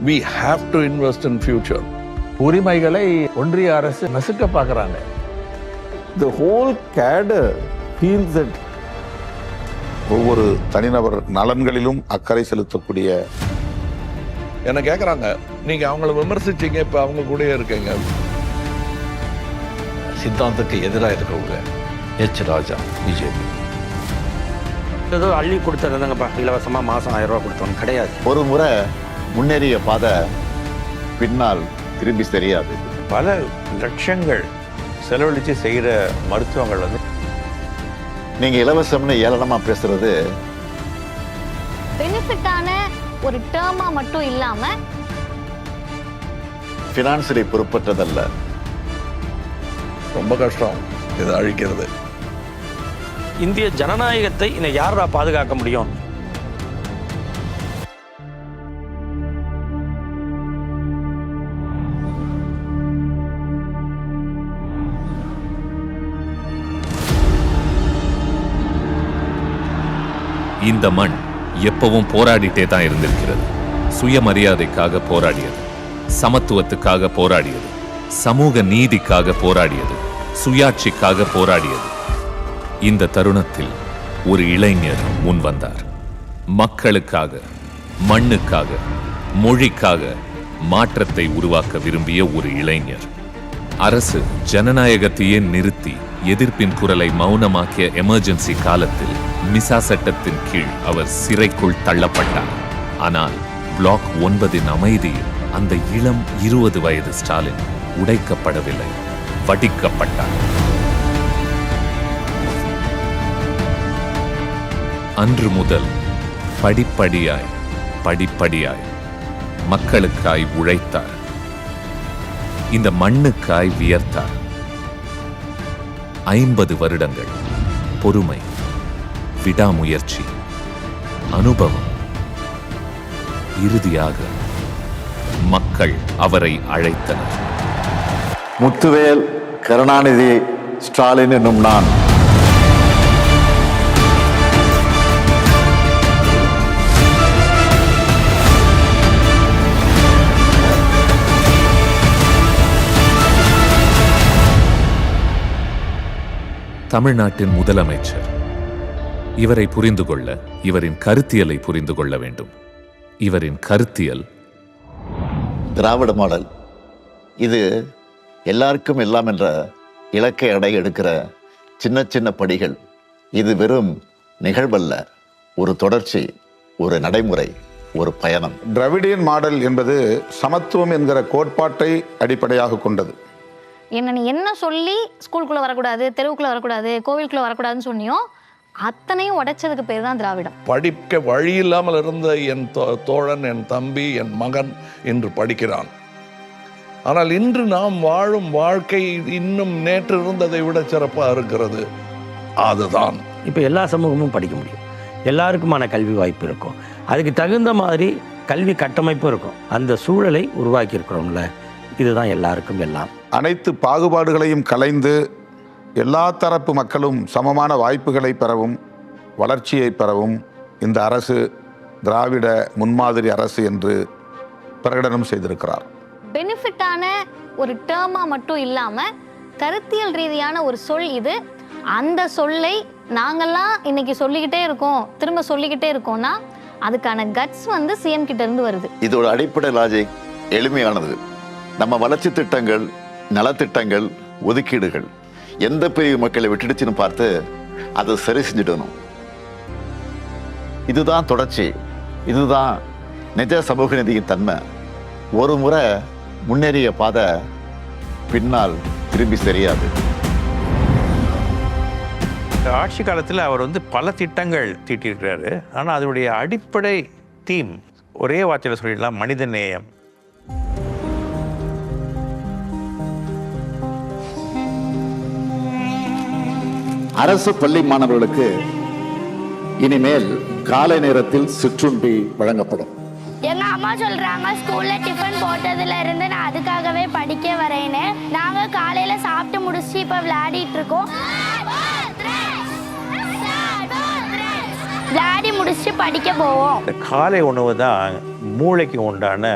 We have to invest in future. உரிமைகளை ஒன்றிய அரசு நசுக்க பார்க்குறாங்க. The whole cadre feels that ஒவ்வொரு தனிநபர் நலன்களிலும் அக்கறை செலுத்தக்கூடிய என்ன கேட்குறாங்க, நீங்கள் அவங்கள விமர்சிச்சீங்க, இப்போ அவங்க கூட இருக்கீங்க. சித்தாந்தத்துக்கு எதிராக இருக்கவங்க எச் ராஜா பிஜேபி ஏதோ அள்ளி கொடுத்துருந்தாங்கப்பா, இலவசமாக மாதம் 1000 ரூபா கொடுத்தோன்னு கிடையாது. ஒரு முறை முன்னேறிய பாதை பின்னால் திரும்பி தெரியாது. பல லட்சங்கள் செலவழித்து செய்கிற மருத்துவங்கள் வந்து நீங்க இலவசம்னு ஏளனமா பேசுறது பெனிஃபிட்டான ஒரு டேர்மா மட்டும் இல்லாம பினான்சியலை பொறுப்பற்றதல்ல. ரொம்ப கஷ்டம் இதை அழிக்கிறது. இந்திய ஜனநாயகத்தை இன்னும் யாரா பாதுகாக்க முடியும்? இந்த மண் எப்பவும் போராடிட்டே தான் இருந்திருக்கிறது. சுயமரியாதைக்காக போராடியது, சமத்துவத்துக்காக போராடியது, சமூக நீதிக்காக போராடியது, சுயாட்சிக்காக போராடியது. இந்த தருணத்தில் ஒரு இளைஞர் முன் வந்தார். மக்களுக்காக, மண்ணுக்காக, மொழிக்காக மாற்றத்தை உருவாக்க விரும்பிய ஒரு இளைஞர். அரசு ஜனநாயகத்தையே நிறுத்தி எதிர்ப்பின் குரலை மௌனமாக்கிய எமர்ஜென்சி காலத்தில் மிசா சட்டத்தின் கீழ் அவர் சிறைக்குள் தள்ளப்பட்டார். ஆனால் பிளாக் 9 அமைதியில் அந்த இளம் 20 வயது ஸ்டாலின் உடைக்கப்படவில்லை, வடிக்கப்பட்டார். அன்று முதல் படிப்படியாய் படிப்படியாய் மக்களுக்காய் உழைத்தார். இந்த மண்ணுக்காய் வியர்த்தார். 50 வருடங்கள் பொறுமை, விடாமுயற்சி, அனுபவம். இறுதியாக மக்கள் அவரை அழைத்தனர். முத்துவேல் கருணாநிதி ஸ்டாலின் என்னும் நான் தமிழ்நாட்டின் முதலமைச்சர். இவரை புரிந்து கொள்ள இவரின் கருத்தியலை புரிந்து கொள்ள வேண்டும். இவரின் கருத்தியல் திராவிட மாடல். இது எல்லாருக்கும் எல்லாம் என்ற இலக்கை அடைய எடுக்கிற சின்ன சின்ன படிகள். இது வெறும் நிகழ்வல்ல, ஒரு தொடர்ச்சி, ஒரு நடைமுறை, ஒரு பயணம். திராவிடியன் மாடல் என்பது சமத்துவம் என்கிற கோட்பாட்டை அடிப்படையாக கொண்டது. நீ என்ன சொல்லி ஸ்கூலுக்குள்ள வரக்கூடாது, தெருவுக்குள்ள வரக்கூடாது, கோவிலுக்குள்ள வரக்கூடாதுன்னு சொன்னியோ அத்தனையும் உடைச்சதுக்கு பேர் தான் திராவிடம். படிக்க வழி இல்லாமல் இருந்த என் தோழன், என் தம்பி, என் மகன் இன்று படிக்கிறான். ஆனால் இன்று நாம் வாழும் வாழ்க்கை இன்னும் நேற்று இருந்ததை விட சிறப்பாக இருக்கிறது. அதுதான் இப்போ எல்லா சமூகமும் படிக்க முடியும், எல்லாருக்குமான கல்வி வாய்ப்பு இருக்கும், அதுக்கு தகுந்த மாதிரி கல்வி கட்டமைப்பும் இருக்கும். அந்த சூழலை உருவாக்கி இருக்கிறோம்ல, இதுதான் எல்லாருக்கும் எல்லாம். அனைத்து பாகுபாடுகளையும் களைந்து எல்லா தரப்பு மக்களும் சமமான வாய்ப்புகளை பெறவும் வளர்ச்சியை பெறவும் இந்த அரசு திராவிட முன்மாதிரி அரசு என்று பிரகடனம் செய்திருக்கிறார். பெனிஃபிட்டான ஒரு டேர்மா மட்டும் இல்லாம கருத்தியல் ரீதியான ஒரு சொல் இது. அந்த சொல்லை நாங்கெல்லாம் இன்னைக்கு சொல்லிக்கிட்டே இருக்கோம், திரும்ப சொல்லிக்கிட்டே இருக்கோம்னா அதுக்கான கட்ஸ் வந்து சிஎம் கிட்ட இருந்து வருது. இதோட அடிப்படை லாஜிக் எளிமையானது. நம்ம வளர்ச்சி திட்டங்கள், நலத்திட்டங்கள், ஒதுக்கீடுகள் எந்த பிரிவு மக்களை விட்டுடுச்சுன்னு பார்த்து அதை சரி செஞ்சிடணும். இதுதான் தொடர்ச்சி, இதுதான் நிஜ சமூக நீதியின் தன்மை. ஒரு முறை முன்னேறிய பாதை பின்னால் திரும்பி தெரியாது. ஆட்சி காலத்தில் அவர் வந்து பல திட்டங்கள் தீட்டியிருக்கிறாரு. ஆனால் அதனுடைய அடிப்படை தீம் ஒரே வார்த்தையில் சொல்லிடலாம், மனித நேயம். அரசு பள்ளி மாணவர்களுக்கு இனிமேல் காலை நேரத்தில் சிற்றுண்டி வழங்கப்படும். எங்க அம்மா சொல்றாங்க ஸ்கூல்ல டிஃபன் போட்டதுல இருந்து நான் அதுக்காகவே படிக்க வரேன்னு. நாங்க காலையில சாப்பிட்டு முடிச்சு இப்ப விளையாடிட்டு இருக்கோம். விளையாடி முடிச்சு படிக்க போவோம். இந்த காலை உணவு தான் மூளைக்கு உண்டான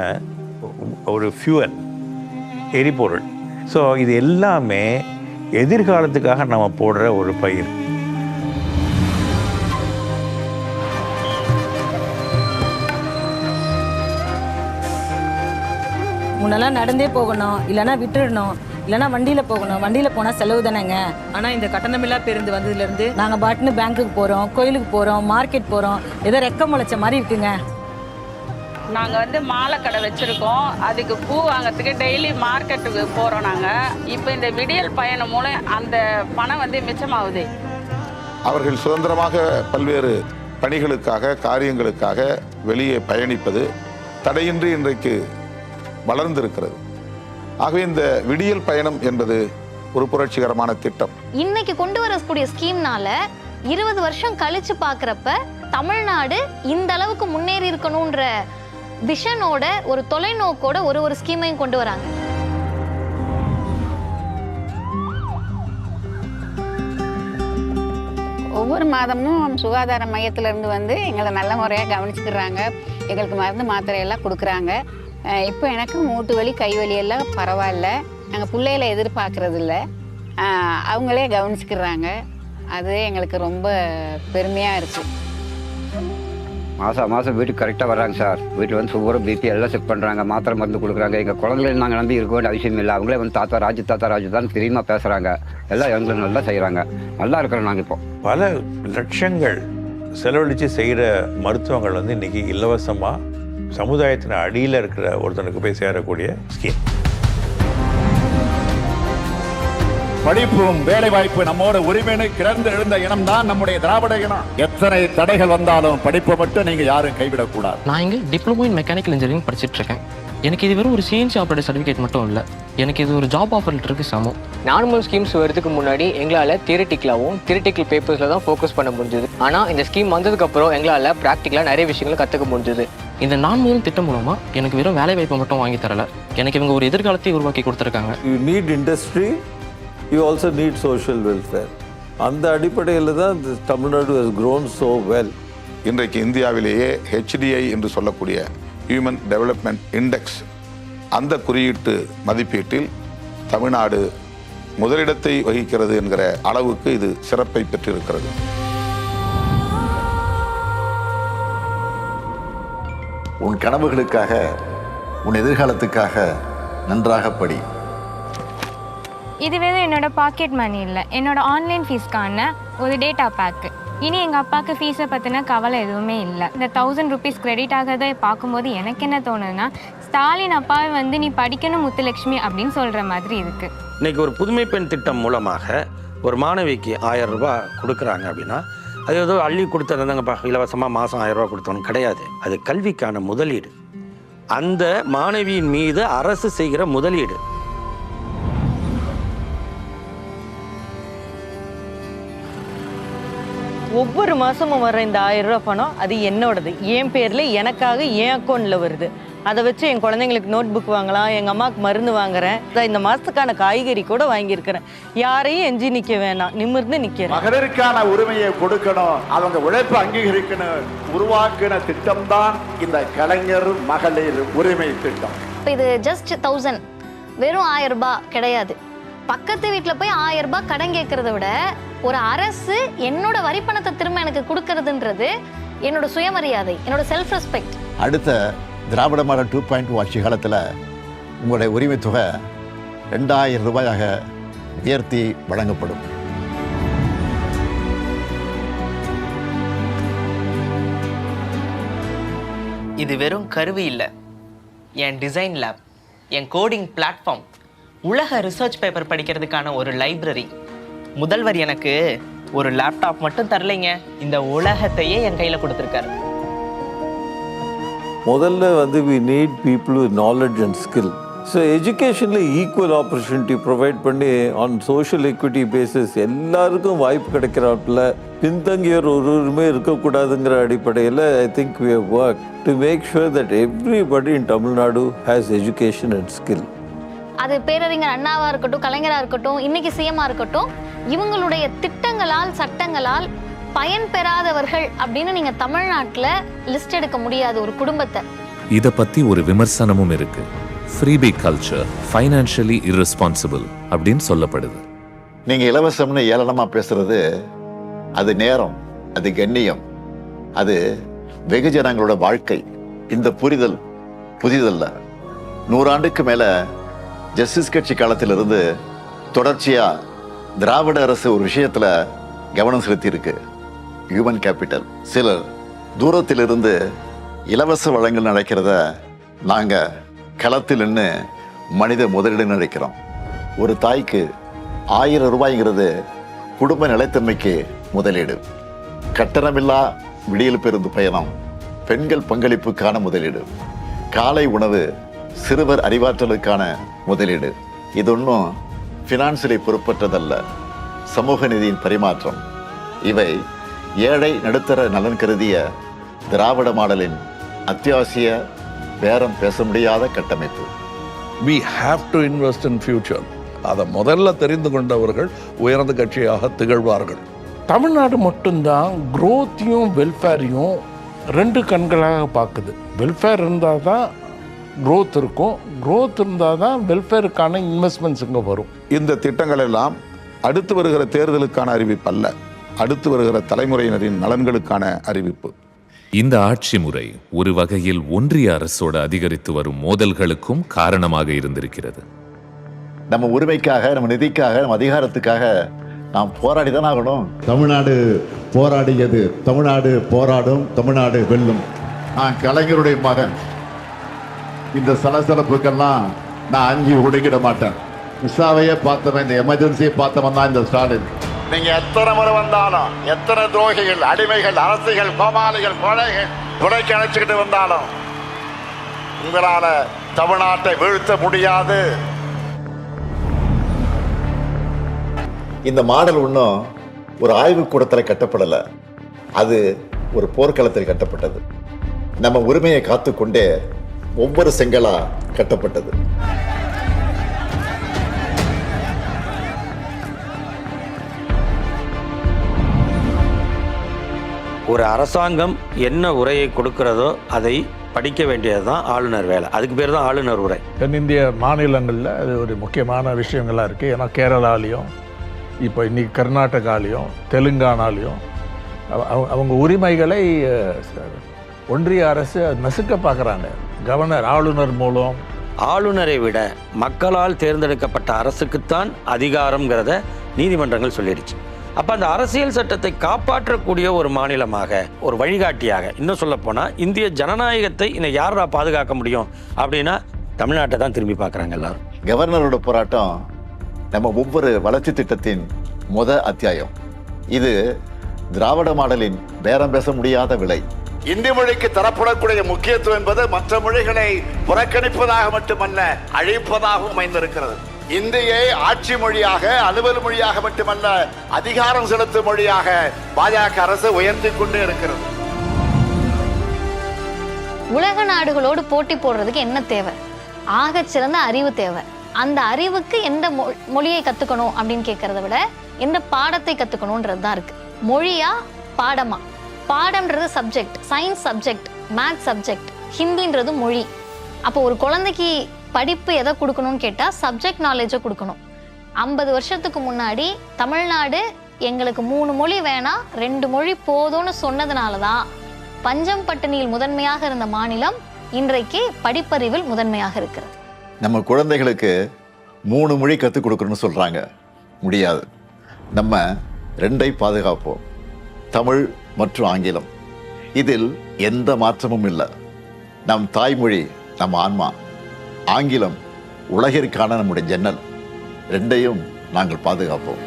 ஒரு ஃபியூவல், எரிபொருள். ஸோ இது எல்லாமே எதிர்காலத்துக்காக நம்ம போடுற ஒரு பயிர். முன்னெல்லாம் நடந்தே போகணும், இல்லைன்னா விட்டுடணும், இல்லைன்னா வண்டியில் போகணும். வண்டியில் போனால் செலவு தானேங்க. ஆனால் இந்த கட்டணமில்லா பேருந்து வந்ததுலேருந்து நாங்கள் பாட்டுன்னு பேங்க்குக்கு போகிறோம், கோயிலுக்கு போகிறோம், மார்க்கெட் போகிறோம். ஏதோ ரெக்க முளைச்ச மாதிரி இருக்குங்க. நாங்கள் வந்து மாலை கடை வச்சுருக்கோம். அதுக்கு பூ வாங்கிறதுக்கு டெய்லி மார்க்கெட்டுக்கு போகிறோம் நாங்கள். இப்போ இந்த விடியல் பயணம் மூலம் அந்த பணம் வந்து மிச்சமாகுது. அவர்கள் சுதந்திரமாக பல்வேறு பணிகளுக்காக, காரியங்களுக்காக வெளியே பயணிப்பது தடையின்றி இன்றைக்கு வளர்ந்திருக்கிறது. ஆகவே இந்த விடியல் பயணம் என்பது ஒரு புரட்சிகரமான திட்டம். இன்னைக்கு கொண்டு வரக்கூடிய ஸ்கீம்னால 20 வருஷம் கழிச்சு பார்க்குறப்ப தமிழ்நாடு இந்த அளவுக்கு முன்னேறி இருக்கணும்ன்ற விஷனோட, ஒரு தொலைநோக்கோட ஒரு ஸ்கீமையும் கொண்டு வராங்க. ஒவ்வொரு மாதமும் சுகாதார மையத்திலேருந்து வந்து எங்களை நல்ல முறையாக கவனிச்சுக்கிறாங்க. எங்களுக்கு மருந்து மாத்திரையெல்லாம் கொடுக்குறாங்க. இப்போ எனக்கு மூட்டு வலி, கை வலி எல்லாம் பரவாயில்ல. நாங்கள் பிள்ளைகளை எதிர்பார்க்கறது இல்லை, அவங்களே கவனிச்சுக்கிறாங்க. அது எங்களுக்கு ரொம்ப பெருமையாக இருக்குது. மாதம் வீட்டுக்கு கரெக்டாக வர்றாங்க சார். வீட்டில் வந்து சுகர், பிபி எல்லாம் செக் பண்ணுறாங்க, மாத்திரை மருந்து கொடுக்குறாங்க. எங்கள் குழந்தைகளை நாங்கள் நம்பி இருக்க வேண்டிய அவசியம் இல்லை. அவங்களே வந்து தாத்தா ராஜு தான் தெரியுமா பேசுகிறாங்க. எல்லாம் எங்களுக்கு நல்லா செய்கிறாங்க. நல்லா இருக்கிறோம் நாங்கள். இப்போ பல லட்சங்கள் செலவழித்து செய்கிற மருத்துவங்கள் வந்து இன்றைக்கி இலவசமாக சமுதாயத்தின் அடியில் இருக்கிற ஒருத்தனுக்கு போய் சேரக்கூடிய ஸ்கீம். படிப்பும் வேலை வாய்ப்பு நம்மோட உரிமையை கிடந்து எழுந்த இனம் தான் நம்முடைய திராவிட இனம். எத்தனை தடைகள் வந்தாலும் படிப்பை மட்டும் நீங்க யாரும் கைவிடக்கூடாது. நான் இங்கே டிப்ளமோ இன் மெக்கானிக்கல் இன்ஜினியரிங் படிச்சுட்டு இருக்கேன். எனக்கு இது வெறும் ஒரு சிஎன்சி ஆப்ரேட்டர் சர்டிஃபிகேட் மட்டும் இல்லை, எனக்கு இது ஒரு ஜாப் ஆஃபர் லெட்டருக்கு சமம். நார்மல் ஸ்கீம்ஸ் வரதுக்கு முன்னாடி எங்களால் தியரிட்டிக்கல் பேப்பர்ஸில் தான் ஃபோக்கஸ் பண்ண முடிஞ்சது. ஆனால் இந்த ஸ்கீம் வந்ததுக்கப்புறம் எங்களால் ப்ராக்டிக்கலாக நிறைய விஷயங்களை கற்றுக்க முடிஞ்சது. இந்த நான் திட்டம் மூலமாக எனக்கு வெறும் வேலை வாய்ப்பை மட்டும் வாங்கி தரல, எனக்கு இவங்க ஒரு எதிர்காலத்தை உருவாக்கி கொடுத்துருக்காங்க. You need industry, you also need social welfare. அந்த அடிப்படையில் தான் Tamil Nadu has grown so well. இன்றைக்கு இந்தியாவிலேயே HDI என்று சொல்லக்கூடிய ஹியூமன் டெவலப்மெண்ட் இண்டெக்ஸ், அந்த குறியீட்டு மதிப்பீட்டில் தமிழ்நாடு முதலிடத்தை வகிக்கிறது என்கிற அளவுக்கு இது சிறப்பை பெற்றிருக்கிறது. உன் கனவுகளுக்காக, உன் எதிர்காலத்துக்காக நன்றாக படி. இது வெறும் என்னோட பாக்கெட் மணி இல்லை, என்னோட ஆன்லைன் ஃபீஸ்க்கான ஒரு டேட்டா பேக்கு. இனி எங்கள் அப்பாவுக்கு ஃபீஸை பற்றின கவலை எதுவுமே இல்லை. இந்த 1000 rupees கிரெடிட் ஆகிறத பார்க்கும்போது எனக்கு என்ன தோணுதுன்னா, ஸ்டாலின் அப்பாவை வந்து நீ படிக்கணும் முத்துலட்சுமி அப்படின்னு சொல்கிற மாதிரி இருக்குது. இன்னைக்கு ஒரு புதுமை பெண் திட்டம் மூலமாக ஒரு மாணவிக்கு 1000 ரூபாய் கொடுக்குறாங்க அப்படின்னா, அது ஏதோ அள்ளி கொடுத்ததாங்கப்பா இலவசமாக மாதம் 1000 ரூபா கொடுத்தோன்னு கிடையாது. அது கல்விக்கான முதலீடு, அந்த மாணவியின் மீது அரசு செய்கிற முதலீடு. ஒவ்வொரு மாதமும் வர இந்த 1000 ரூபா பணம் அது என்னோடது, என் பேரில் எனக்காக என் அக்கௌண்ட்டில் வருது. அதை வச்சு என் குழந்தைங்களுக்கு நோட் புக் வாங்கலாம், எங்கள் அம்மாவுக்கு மருந்து வாங்குறேன், இந்த மாதத்துக்கான காய்கறி கூட வாங்கியிருக்கிறேன். யாரையும் எஞ்சி நிற்க வேணாம், நிமிர்ந்து நிற்கிறேன். மகளிருக்கான உரிமையை கொடுக்கணும், அவங்க உழைப்பு அங்கீகரிக்கணும். உருவாக்கின திட்டம் தான் இந்த கலைஞர் மகளிர் உரிமை திட்டம். இப்போ இது ஜஸ்ட் 1000, வெறும் 1000 ரூபாய் கிடையாது. பக்கத்து வீட்டில் போய் 1000 ரூபாய் கடன் கேட்கறத விட ஒரு அரசு என்னோட வரி பணத்தை திரும்ப எனக்கு கொடுக்கறதுன்றது என்னோட சுயமரியாதை, என்னோட செல்ஃப் ரெஸ்பெக்ட். அடுத்த திராவிட மாடல் 2.0 ஆட்சி காலத்தில் உங்களுடைய உரிமை தொகை 2000 ரூபாயாக உயர்த்தி வழங்கப்படும். இது வெறும் கருவி இல்லை, என் டிசைன் லேப், என் கோடிங் பிளாட்ஃபார்ம், உலக ரிசர்ச் பேப்பர் படிக்கிறதுக்கான ஒரு லைப்ரரி. முதல்வர் எனக்கு ஒரு லேப்டாப் மட்டும் தரலைங்க, இந்த உலகத்தையே என் கையில் கொடுத்துருக்காரு. முதல்ல வந்து we need people with knowledge and skill. So எஜுகேஷனில் ஈக்குவல் ஆப்பர்ச்சுனிட்டி ப்ரொவைட் பண்ணி ஆன் சோஷியல் எக்விட்டி பேசிஸ் எல்லாருக்கும் வாய்ப்பு கிடைக்கிறாப்புல பின்தங்கியோர் ஒருவருமே இருக்கக்கூடாதுங்கிற அடிப்படையில் I think we have worked to make sure that everybody in Tamil Nadu has education and skill. அது பேரறிஞர் அண்ணாவா இருக்கட்டும், கலைஞராக இருக்கட்டும், இன்னைக்கு சிஎம்மா இருக்கட்டும், இவங்களுடைய திட்டங்களால், சட்டங்களால் பயன் பெறாதவர்கள் அப்படின்னு நீங்க தமிழ்நாட்டில் லிஸ்ட் எடுக்க முடியாது ஒரு குடும்பத்தை. இத பத்தி ஒரு விமர்சனமும் இருக்கு. ஃப்ரீபி கல்ச்சர் ஃபைனான்ஷியலி irresponsible அப்படின்னு சொல்லப்படுது. நீங்க இலவசம்னு ஏளனமா பேசுறது அது நேரம், அது கண்ணியம், அது வெகுஜனங்களோட வாழ்க்கை. இந்த புரிதல் புதிதல்ல. 100 ஆண்டுக்கு மேல ஜஸ்டிஸ் கட்சி காலத்திலிருந்து தொடர்ச்சியா திராவிட அரசு ஒரு விஷயத்துல கவனம் செலுத்தி இருக்கு, ஹியூமன் கேபிட்டல். சிலர் தூரத்திலிருந்து இலவச வளங்கள் நடக்கிறத நாங்க களத்தில் நின்று மனித முதலீடு நினைக்கிறோம். ஒரு தாய்க்கு 1000 ரூபாய்ங்கிறது குடும்ப நிலைத்தன்மைக்கு முதலீடு. கட்டணமில்லா விடியல் பேருந்து பயணம் பெண்கள் பங்களிப்புக்கான முதலீடு. காலை உணவு சிறுவர் அறிவாற்றலுக்கான முதலீடு. இது ஒன்றும் ஃபினான்சியலை பொறுப்பற்றதல்ல, சமூக நிதியின் பரிமாற்றம். இவை ஏழை நடுத்தர நலன் கருதிய திராவிட மாடலின் அத்தியாவசிய பேரம் பேச முடியாத கட்டமைப்பு. we have to invest in future. அதை முதல்ல தெரிந்து கொண்டவர்கள் உயர்ந்த கட்சியாக திகழ்வார்கள். தமிழ்நாடு மட்டும்தான் க்ரோத்தையும் வெல்ஃபேரையும் 2 கண்களாக பார்க்குது. வெல்ஃபேர் இருந்தால் தான் க்ரோத் இருக்கும், க்ரோத் இருந்தால் தான் வெல்ஃபேருக்கான இன்வெஸ்ட்மெண்ட்ஸ் இங்கே வரும். இந்த திட்டங்கள் எல்லாம் அடுத்து வருகிற தேர்தலுக்கான அறிவிப்பு அல்ல, அடுத்து வருகிற தலைமுறையினரின் நலன்களுக்கான அறிவிப்பு. இந்த ஆட்சி முறை ஒரு வகையில் ஒன்றிய அரசோட அதிகரித்து வரும் மோதல்களுக்கும் காரணமாக இருந்திருக்கிறது. நம்ம உரிமைக்காக, நம்ம நிதிக்காக, நம்ம அதிகாரத்துக்காக நாம் போராடி தான் ஆகணும். தமிழ்நாடு போராடியது, தமிழ்நாடு போராடும், தமிழ்நாடு வெல்லும். நான் கலைஞருடைய மகன். இந்த சலசலப்புக்கெல்லாம் நான் அஞ்சி ஒடுங்கிட மாட்டேன். மிஸ்ஸாவையே பார்த்தவன், இந்த எமர்ஜென்சியை பார்த்தவன் தான் இந்த ஸ்டாலின். நீங்க எத்தனை முறை வந்தாலும், எத்தனை துரோகிகள், அடிமைகள், அரசிகள், கோமாளிகள், கொலைகள் துணைக்கு அழைச்சிக்கிட்டு வந்தாலும் உங்களால தமிழ்நாட்டை வீழ்த்த முடியாது. இந்த மாடல் ஒன்றும் ஒரு ஆய்வுக்கூடத்தில் கட்டப்படலை, அது ஒரு போர்க்களத்தில் கட்டப்பட்டது. நம்ம உரிமையை காத்துக்கொண்டே ஒவ்வொரு செங்கலா கட்டப்பட்டது. ஒரு அரசாங்கம் என்ன உரையை கொடுக்கிறதோ அதை படிக்க வேண்டியது தான் ஆளுநர் வேலை. அதுக்கு பேர் தான் ஆளுநர் உரை. தென்னிந்திய மாநிலங்களில் அது ஒரு முக்கியமான விஷயங்களாக இருக்குது. ஏன்னா கேரளாலையும், இப்போ இன்னைக்கு கர்நாடகாலையும், தெலுங்கானாலையும் அவங்க உரிமைகளை ஒன்றிய அரசு நசுக்க பார்க்குறாங்க. கவர்னர், ஆளுநர் மூலம். ஆளுநரை விட மக்களால் தேர்ந்தெடுக்கப்பட்ட அரசுக்குத்தான் அதிகாரம்ங்கிறத நீதிமன்றங்கள் சொல்லிடுச்சு. அப்போ அந்த அரசியல் சட்டத்தை காப்பாற்றக்கூடிய ஒரு மாநிலமாக, ஒரு வழிகாட்டியாக, இன்னும் சொல்லப்போனால் இந்திய ஜனநாயகத்தை இன்னும் யாரா பாதுகாக்க முடியும் அப்படின்னா தமிழ்நாட்டை தான் திரும்பி பார்க்குறாங்க எல்லாரும். கவர்னரோட போராட்டம் நம்ம ஒவ்வொரு வளர்ச்சி திட்டத்தின் அத்தியாயம். இது திராவிட மாடலின் பேரம் பேச முடியாத விலை. இந்தி மொழிக்கு தரப்படக்கூடிய முக்கியத்துவம் என்பது மற்ற மொழிகளை புறக்கணிப்பதாக மட்டுமல்ல, அழிப்பதாகவும் அமைந்திருக்கிறது. இந்தியை ஆட்சி மொழியாக, அலுவல் மொழியாக மட்டுமல்ல, அதிகாரம் செலுத்தும் மொழியாக பாஜக அரசு உயர்த்தி கொண்டே இருக்கிறது. உலக நாடுகளோடு போட்டி போடுறதுக்கு என்ன தேவை? ஆகச் சிறந்த அறிவு தேவை. அந்த அறிவுக்கு எந்த மொழியை கற்றுக்கணும் அப்படின்னு கேட்கறத விட எந்த பாடத்தை கற்றுக்கணுன்றது தான் இருக்கு. மொழியா பாடமா? பாடம்ன்றது subject, science subject, maths subject, ஹிந்தின்றது மொழி. அப்போ ஒரு குழந்தைக்கு படிப்பு எதை கொடுக்கணும்னு கேட்டால் சப்ஜெக்ட் நாலேஜை கொடுக்கணும். 50 வருஷத்துக்கு முன்னாடி தமிழ்நாடு எங்களுக்கு 3 மொழி வேணாம், 2 மொழி போதும்னு சொன்னதுனால தான் பஞ்சம் பட்டினியில் முதன்மையாக இருந்த மாநிலம் இன்றைக்கு படிப்பறிவில் முதன்மையாக இருக்கிறது. நம்ம குழந்தைகளுக்கு 3 மொழி கற்றுக் கொடுக்கணும்னு சொல்கிறாங்க, முடியாது. நம்ம 2ஐ பாதுகாப்போம், தமிழ் மற்றும் ஆங்கிலம். இதில் எந்த மாற்றமும் இல்லை. நம் தாய்மொழி நம் ஆன்மா, ஆங்கிலம் உலகிற்கான நம்முடைய ஜன்னல். 2ஐயும் நாங்கள் பாதுகாப்போம்.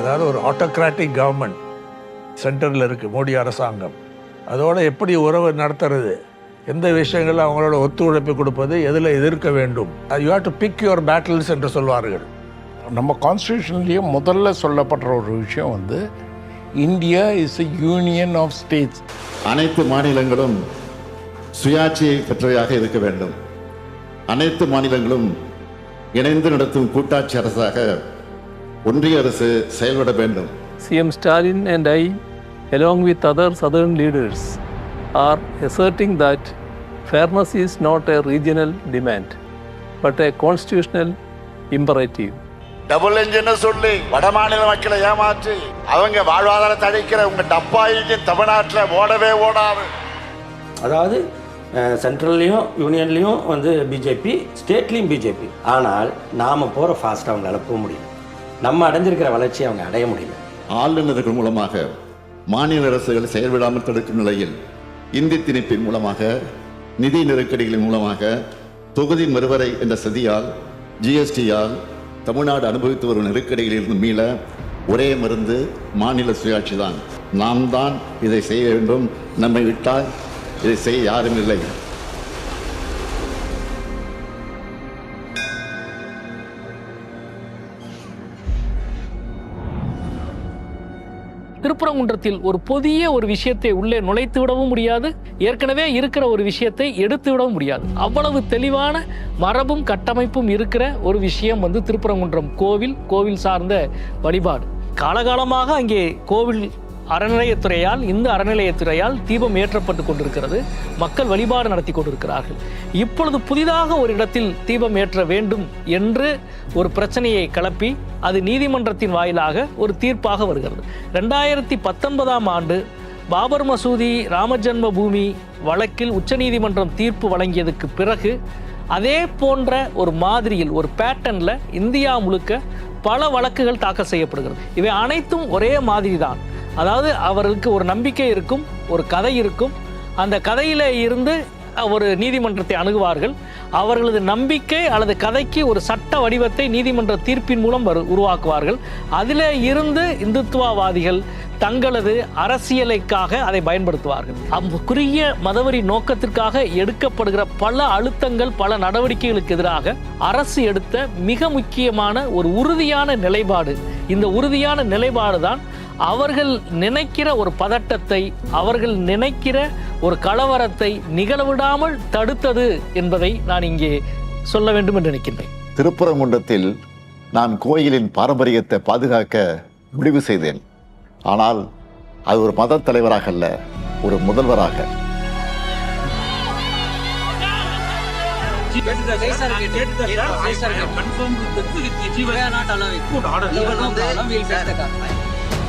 அதாவது ஒரு ஆட்டோக்ராட்டிக் கவர்மெண்ட் சென்டரில் இருக்குது மோடி அரசாங்கம். அதோட எப்படி உறவு நடத்துறது, எந்த விஷயங்களில் அவங்களோட ஒத்துழைப்பு கொடுப்பது, எதில் எதிர்க்க வேண்டும், you have to pick your battles என்று சொல்வார்கள். நம்ம கான்ஸ்டியூஷன்லேயே முதல்ல சொல்லப்படுற ஒரு விஷயம் வந்து India is a union of states. அனைத்து மாநிலங்களும் சுயாட்சியை பெற்றவையாக இருக்க வேண்டும். அனைத்து மாநிலங்களும் இணைந்து நடத்தும் கூட்டாட்சி அரசாக ஒன்றிய அரசு செயல்பட வேண்டும். CM Stalin and I, along with other southern leaders, are asserting that fairness is not a regional demand, but a constitutional imperative. Double engine சொல்லி வடமாநில மக்களை ஏமாற்றி அவங்க வாழ்வாதாரத்தை அழிக்கிற உங்க டப்பா இன்ஜின் தமிழ்நாட்டில் ஓடவே ஓடாது. அதாவது சென்ட்ரல்லையும் யூனியன்லேயும் வந்து பிஜேபி, ஸ்டேட்லேயும் பிஜேபி. ஆனால் நாம் போகிற ஃபாஸ்ட்டாக அவங்களால போக முடியல. நம்ம அடைஞ்சிருக்கிற வளர்ச்சியை அவங்க அடைய முடியல. ஆளுநர்கள் மூலமாக மாநில அரசுகள் செயல்படாமல் தடுக்கும் நிலையில் இந்தி திணிப்பின் மூலமாக, நிதி நெருக்கடிகளின் மூலமாக, தொகுதி மறுவரை என்ற சதியால், ஜிஎஸ்டியால் தமிழ்நாடு அனுபவித்து வரும் நெருக்கடிகளிலிருந்து மீள ஒரே மருந்து மாநில சுயாட்சி தான். நாம் தான் இதை செய்ய வேண்டும். நம்மை விட்டால் இதை செய்ய யாரும் இல்லை. திருப்பரங்குன்றத்தில் ஒரு புதிய ஒரு விஷயத்தை உள்ளே நுழைத்து விடவும் முடியாது, ஏற்கனவே இருக்கிற ஒரு விஷயத்தை எடுத்து விடவும் முடியாது. அவ்வளவு தெளிவான மரபும் கட்டமைப்பும் இருக்கிற ஒரு விஷயம் வந்து திருப்பரங்குன்றம் கோவில், கோவில் சார்ந்த வழிபாடு. காலகாலமாக அங்கே கோவில் அறநிலையத்துறையால், இந்து அறநிலையத்துறையால் தீபம் ஏற்றப்பட்டு கொண்டிருக்கிறது. மக்கள் வழிபாடு நடத்தி கொண்டிருக்கிறார்கள். இப்பொழுது புதிதாக ஒரு இடத்தில் தீபம் ஏற்ற வேண்டும் என்று ஒரு பிரச்சனையை கிளப்பி அது நீதிமன்றத்தின் வாயிலாக ஒரு தீர்ப்பாக வருகிறது. 2019ஆம் ஆண்டு பாபர் மசூதி ராமஜன்ம பூமி வழக்கில் உச்சநீதிமன்றம் தீர்ப்பு வழங்கியதுக்கு பிறகு அதே போன்ற ஒரு மாதிரியில், ஒரு பேட்டர்னில் இந்தியா முழுக்க பல வழக்குகள் தாக்கல் செய்யப்படுகிறது. இவை அனைத்தும் ஒரே மாதிரி தான். அதாவது அவர்களுக்கு ஒரு நம்பிக்கை இருக்கும், ஒரு கதை இருக்கும். அந்த கதையில் இருந்து ஒரு நீதிமன்றத்தை அணுகுவார்கள். அவர்களது நம்பிக்கை அல்லது கதைக்கு ஒரு சட்ட வடிவத்தை நீதிமன்ற தீர்ப்பின் மூலம் உருவாக்குவார்கள். அதில் இருந்து இந்துத்துவவாதிகள் தங்களது அரசியலுக்காக அதை பயன்படுத்துவார்கள். குறுகிய மதவெறி நோக்கத்திற்காக எடுக்கப்படுகிற பல அழுத்தங்கள், பல நடவடிக்கைகளுக்கு எதிராக அரசு எடுத்த மிக முக்கியமான ஒரு உறுதியான நிலைப்பாடு. இந்த உறுதியான நிலைப்பாடு தான் அவர்கள் நினைக்கிற ஒரு பதட்டத்தை, அவர்கள் நினைக்கிற ஒரு கலவரத்தை நிகழவிடாமல் தடுத்தது என்பதை நான் இங்கே சொல்ல வேண்டும் என்று நினைக்கின்றேன். திருப்பரங்குன்றத்தில் நான் கோயிலின் பாரம்பரியத்தை பாதுகாக்க முடிவு செய்தேன். ஆனால் அது ஒரு மத தலைவராக அல்ல, ஒரு முதல்வராக.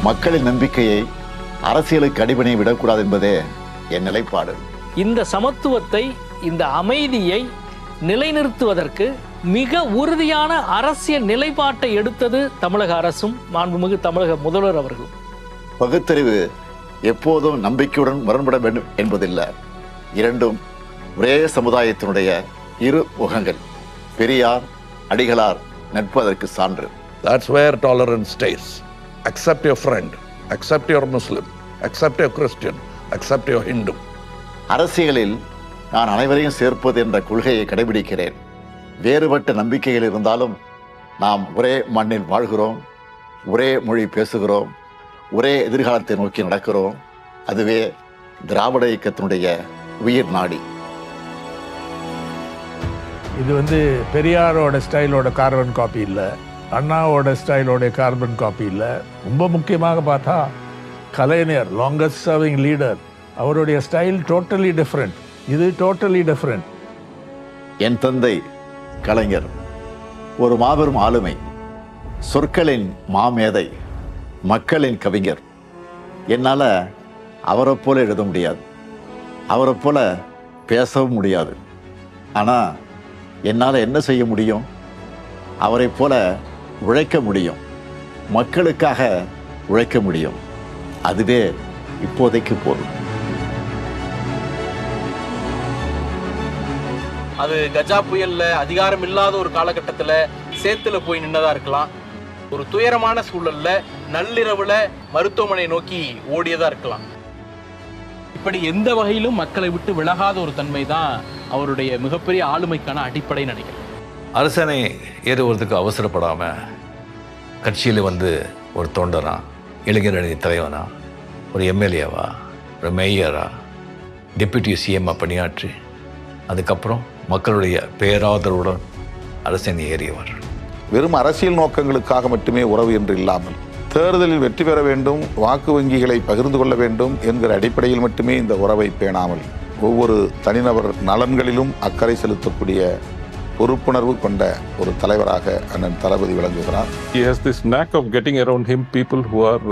மக்களின் நம்பிக்கையை அரசியலுக்கு அடிபணியை விடக்கூடாது என்பதே என் நிலைப்பாடு. இந்த சமத்துவத்தை, இந்த அமைதியை நிலைநிறுத்துவதற்கு மிக உறுதியான அரசியல் நிலைப்பாட்டை எடுத்தது தமிழக அரசும் மாண்புமிகு தமிழக முதல்வர் அவர்களும். பகுத்தறிவு எப்போதும் நம்பிக்கையுடன் முரண்பட வேண்டும் என்பதில்லை. இரண்டும் ஒரே சமுதாயத்தினுடைய இரு முகங்கள். பெரியார், அடிகளார் நட்பு அதற்கு சான்று. That's where tolerance stays. Accept your friend, accept your Muslim, accept your Christian, accept your Hindu. அரசியலில் நான் அனைவரையும் சேர்ப்பது என்ற கொள்கையை கடைபிடிக்கிறேன். வேறுபட்ட நம்பிக்கைகள் இருந்தாலும் நாம் ஒரே மண்ணில் வாழ்கிறோம், ஒரே மொழி பேசுகிறோம், ஒரே எதிர்காலத்தை நோக்கி நடக்கிறோம். அதுவே திராவிட இயக்கத்தினுடைய உயிர் நாடி. இது வந்து பெரியாரோட ஸ்டைலோட கார்பன் காப்பி இல்லை, அண்ணாவோட ஸ்டைலோட கார்பன் காப்பி இல்லை. ரொம்ப முக்கியமாக பார்த்தா கலைஞர், லாங்கஸ்ட் சர்விங் லீடர், அவருடைய ஸ்டைல் டோட்டலி டிஃப்ரெண்ட். இது டோட்டலி டிஃப்ரெண்ட். என் தந்தை கலைஞர் ஒரு மாபெரும் ஆளுமை, சொற்களின் மாமேதை, மக்களின் கவிஞர். என்னால் அவரை போல எழுத முடியாது, அவரை போல பேசவும் முடியாது. ஆனால் என்னால் என்ன செய்ய முடியும்? அவரை போல உழைக்க முடியும், மக்களுக்காக உழைக்க முடியும். அதுவே இப்போதைக்கு போதும். அது கஜா புயல்ல அதிகாரம் இல்லாத ஒரு காலகட்டத்தில் சேத்துல போய் நின்னதா இருக்கலாம். ஒரு துயரமான சூழல்ல நள்ளிரவுல மருத்துவமனை நோக்கி ஓடியதா இருக்கலாம். இப்படி எந்த வகையிலும் மக்களை விட்டு விலகாத ஒரு தன்மை தான் அவருடைய மிகப்பெரிய ஆளுமைக்கான அடிப்படை நினைக்கிறேன். அரசனை ஏறுவதற்கு அவசரப்படாமல் கட்சியில் வந்து ஒரு தொண்டனா, இளைஞரணி தலைவனா, ஒரு எம்எல்ஏவா, ஒரு மேயரா, டெப்யூட்டி சிஎம்மாக பணியாற்றி அதுக்கப்புறம் மக்களுடைய பேராதரவுடன் அரசனை ஏறியவர். வெறும் அரசியல் நோக்கங்களுக்காக மட்டுமே உறவு என்று இல்லாமல் தேர்தலில் வெற்றி பெற வேண்டும், வாக்கு வங்கிகளை பகிர்ந்து கொள்ள வேண்டும் என்கிற அடிப்படையில் மட்டுமே இந்த உறவை பேணாமல் ஒவ்வொரு தனிநபர் நலன்களிலும் அக்கறை செலுத்தக்கூடிய பொறுப்புணர்வு கொண்ட ஒரு தலைவராக அண்ணன் தளபதி விளங்குகிறார். He has this knack of getting around him people who are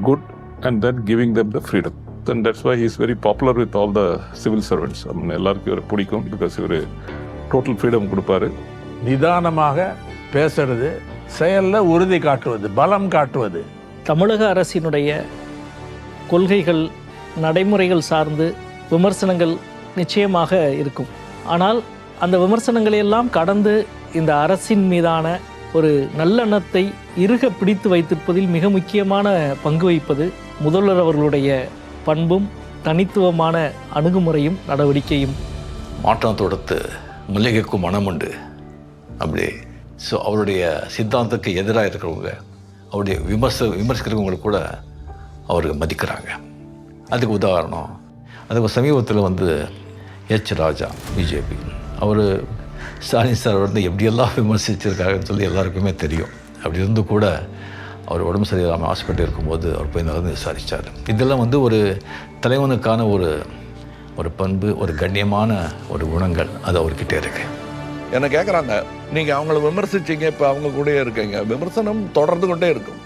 good and then giving them the freedom. And that's why he is very popular with all the civil servants. எல்லாருக்கும் இவரை பிடிக்கும் பிகாஸ் இவர் total freedom கொடுப்பாரு. நிதானமாக பேசுறது, செயலில் உறுதி காட்டுவது, பலம் காட்டுவது. தமிழக அரசினுடைய கொள்கைகள், நடைமுறைகள் சார்ந்து விமர்சனங்கள் நிச்சயமாக இருக்கும். ஆனால் அந்த விமர்சனங்களை எல்லாம் கடந்து இந்த அரசின் மீதான ஒரு நல்லெண்ணத்தை இறுக பிடித்து வைத்திருப்பதில் மிக முக்கியமான பங்கு வகிப்பது முதல்வர் அவர்களுடைய பண்பும் தனித்துவமான அணுகுமுறையும் நடவடிக்கையும். மாற்றம் தொடுத்து மல்லிகைக்கும் மனம் உண்டு அப்படி. ஸோ அவருடைய சித்தாந்தத்துக்கு எதிராக இருக்கிறவங்க, அவருடைய விமர்சிக்கிறவங்களை கூட அவருக்கு மதிக்கிறாங்க. அதுக்கு உதாரணம், அதுக்கு சமீபத்தில் வந்து எச் ராஜா பிஜேபி, அவர் ஸ்டாலின் சார் வந்து எப்படியெல்லாம் விமர்சிச்சிருக்காருன்னு சொல்லி எல்லாருக்குமே தெரியும். அப்படி இருந்து கூட அவர் உடம்பு சரியில்லாமல் ஹாஸ்பிட்டல் இருக்கும்போது அவர் போய் நடந்து விசாரித்தார். இதெல்லாம் வந்து ஒரு தலைவனுக்கான ஒரு பண்பு, ஒரு கண்ணியமான ஒரு குணங்கள் அது அவர்கிட்ட இருக்கு. என்ன கேட்குறாங்க, நீங்கள் அவங்கள விமர்சிச்சிங்க, இப்போ அவங்க கூடயே இருக்கீங்க. விமர்சனம் தொடர்ந்து கொண்டே இருக்கும்.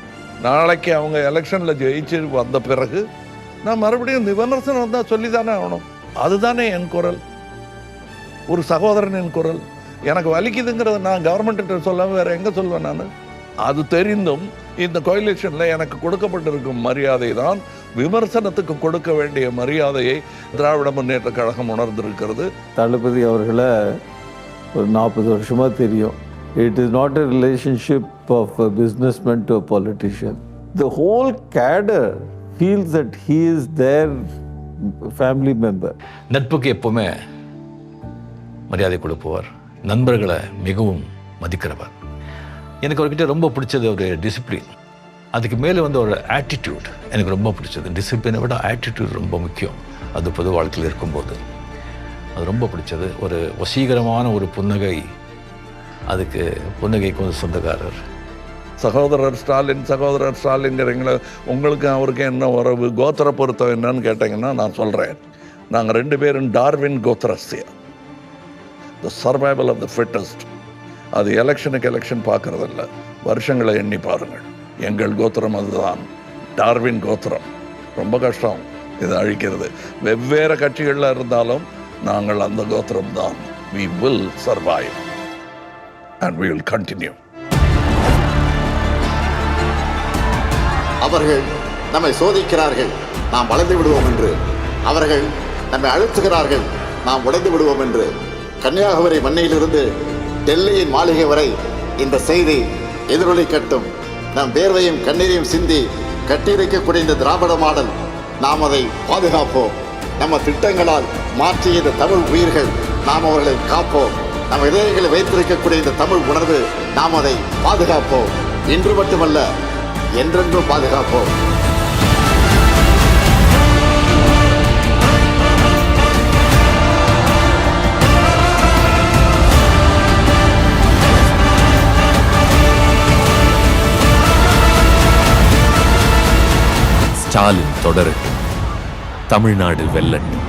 நாளைக்கு அவங்க எலெக்ஷனில் ஜெயிச்சு வந்த பிறகு நான் மறுபடியும் இந்த விமர்சனம் தான் சொல்லி தானே ஆகணும். அதுதானே என் குரல், ஒரு சகோதரனின் குரல். எனக்கு வலிக்குதுங்கிறத நான் கவர்மெண்ட்டு சொல்லாமல் வேறு எங்கே சொல்வேன் நான்? அது தெரிந்தும் இந்த கோயிலேஷனில் எனக்கு கொடுக்கப்பட்டிருக்கும் மரியாதை தான் விமர்சனத்துக்கு கொடுக்க வேண்டிய மரியாதையை திராவிட முன்னேற்ற கழகம் உணர்ந்திருக்கிறது. தளபதி அவர்களை ஒரு 40 வருஷமாக தெரியும். It is not a relationship of a businessman to a politician. The whole cadre feels that he is their family member. நட்புக்கு எப்போவுமே மரியாதை கொடுப்பவர், நண்பர்களை மிகவும் மதிக்கிறவர். எனக்கு அவர்கிட்ட ரொம்ப பிடிச்சது ஒரு டிசிப்ளின். அதுக்கு மேலே வந்து ஒரு ஆட்டிடியூட் எனக்கு ரொம்ப பிடிச்சது. டிசிப்ளினை விட ஆட்டிடியூட் ரொம்ப முக்கியம். அது பொது வாழ்க்கையில் இருக்கும்போது அது ரொம்ப பிடிச்சது. ஒரு வசீகரமான ஒரு புன்னகை, அதுக்கு புன்னகைக்கு வந்து சொந்தக்காரர். சகோதரர் ஸ்டாலின்ங்கிறீங்களா, உங்களுக்கு அவருக்கு என்ன உறவு, கோத்திர பொருத்தம் என்னன்னு கேட்டிங்கன்னா நான் சொல்கிறேன். நாங்கள் 2 பேரும் டார்வின் கோத்திரஸ்ய, the survival of the fittest. அது எலெக்ஷன் பார்க்கறதில்ல, வருஷங்களை எண்ணி பாருங்கள். எங்கள் கோத்திரம் அதுதான், டார்வின் கோத்திரம். ரொம்ப கஷ்டம் இதை அழிக்கிறது. வெவ்வேறு கட்சிகளில் இருந்தாலும் நாங்கள் அந்த கோத்திரம் தான். We will survive and we will continue. அவர்கள் நம்மை சோதிக்கிறார்கள், நாம் வளர்ந்து விடுவோம் என்று. அவர்கள் நம்மை அழுத்துகிறார்கள், நாம் உடைந்து விடுவோம் என்று. கன்னியாகுமரி மண்ணிலிருந்து டெல்லியின் மாளிகை வரை இந்த செய்தி எதிரொலிக்கட்டும். நம் வேர்வையும் கண்ணீரையும் சிந்தி கட்டியிருக்கக்கூடிய இந்த திராவிட மாடல், நாம் அதை பாதுகாப்போம். நம்ம திட்டங்களால் மாற்றிய இந்த தமிழ் உயிர்கள், நாம் அவர்களை காப்போம். நம் இதயங்களை வைத்திருக்கக்கூடிய இந்த தமிழ் உணர்வு, நாம் அதை பாதுகாப்போம். இன்று மட்டுமல்ல, என்றென்றும் பாதுகாப்போம். ஸ்டாலின் தொடரட்டும், தமிழ்நாடு வெல்லட்டும்.